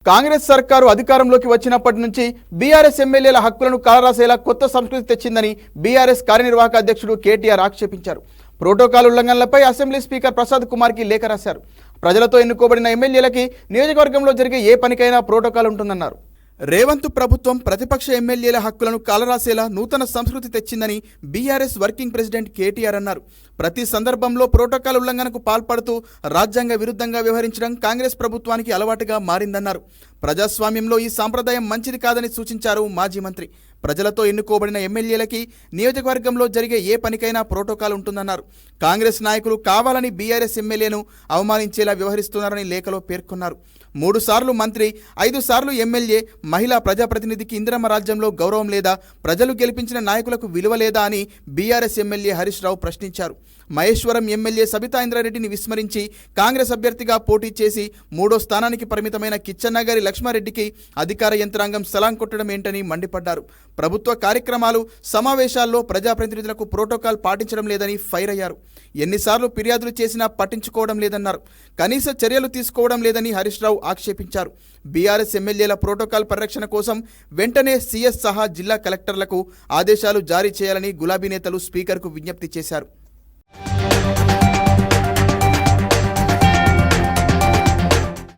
కాంగ్రెస్ సర్కారు అధికారంలోకి వచ్చినప్పటి నుంచి బీఆర్ఎస్ ఎమ్మెల్యేల హక్కులను కాలరాసేలా కొత్త సంస్కృతి తెచ్చిందని బీఆర్ఎస్ కార్యనిర్వాహక అధ్యక్షుడు కేటీఆర్ ఆక్షేపించారు. ప్రోటోకాల్ ఉల్లంఘనలపై అసెంబ్లీ స్పీకర్ ప్రసాద్ కుమార్కి లేఖ రాశారు. ప్రజలతో ఎన్నుకోబడిన ఎమ్మెల్యేలకి నియోజకవర్గంలో జరిగే ఏ పనికైనా ప్రోటోకాల్ ఉంటుందన్నారు. రేవంత్ ప్రభుత్వం ప్రతిపక్ష ఎమ్మెల్యేల హక్కులను కాలరాసేలా నూతన సంస్కృతి తెచ్చిందని బీఆర్ఎస్ వర్కింగ్ ప్రెసిడెంట్ కేటీఆర్ అన్నారు. ప్రతి సందర్భంలో ప్రోటోకాల్ ఉల్లంఘనకు పాల్పడుతూ రాజ్యాంగ విరుద్ధంగా వ్యవహరించడం కాంగ్రెస్ ప్రభుత్వానికి అలవాటుగా మారిందన్నారు. ప్రజాస్వామ్యంలో ఈ సాంప్రదాయం మంచిది కాదని సూచించారు మాజీ మంత్రి. ప్రజలతో ఎన్నుకోబడిన ఎమ్మెల్యేలకి నియోజకవర్గంలో జరిగే ఏ పనికైనా ప్రోటోకాల్ ఉంటుందన్నారు. కాంగ్రెస్ నాయకులు కావాలని బీఆర్ఎస్ ఎమ్మెల్యేను అవమానించేలా వ్యవహరిస్తున్నారని లేఖలో పేర్కొన్నారు. 3 సార్లు మంత్రి, 5 సార్లు ఎమ్మెల్యే, మహిళా ప్రజాప్రతినిధికి ఇందిరమ్మ రాజ్యంలో గౌరవం లేదా, ప్రజలు గెలిపించిన నాయకులకు విలువ లేదా అని బీఆర్ఎస్ ఎమ్మెల్యే హరీష్ రావు ప్రశ్నించారు. మహేశ్వరం ఎమ్మెల్యే సబితా ఇంద్రారెడ్డిని విస్మరించి కాంగ్రెస్ అభ్యర్థిగా పోటీ చేసి 3వ స్థానానికి పరిమితమైన కిచ్చన్నగారి లక్ష్మారెడ్డికి అధికార యంత్రాంగం సలాం కొట్టడం ఏంటని మండిపడ్డారు. ప్రభుత్వ కార్యక్రమాలు, సమావేశాల్లో ప్రజాప్రతినిధులకు ప్రోటోకాల్ పాటించడం లేదని ఫైర్ అయ్యారు. ఎన్నిసార్లు ఫిర్యాదులు చేసినా పట్టించుకోవడం లేదన్నారు. కనీస చర్యలు తీసుకోవడం లేదని హరీష్ రావు ఆక్షేపించారు. బీఆర్ఎస్ ఎమ్మెల్యేల ప్రోటోకాల్ పరిరక్షణ కోసం వెంటనే సీఎస్ సహా జిల్లా కలెక్టర్లకు ఆదేశాలు జారీ చేయాలని గులాబీ నేతలు స్పీకర్కు విజ్ఞప్తి చేశారు.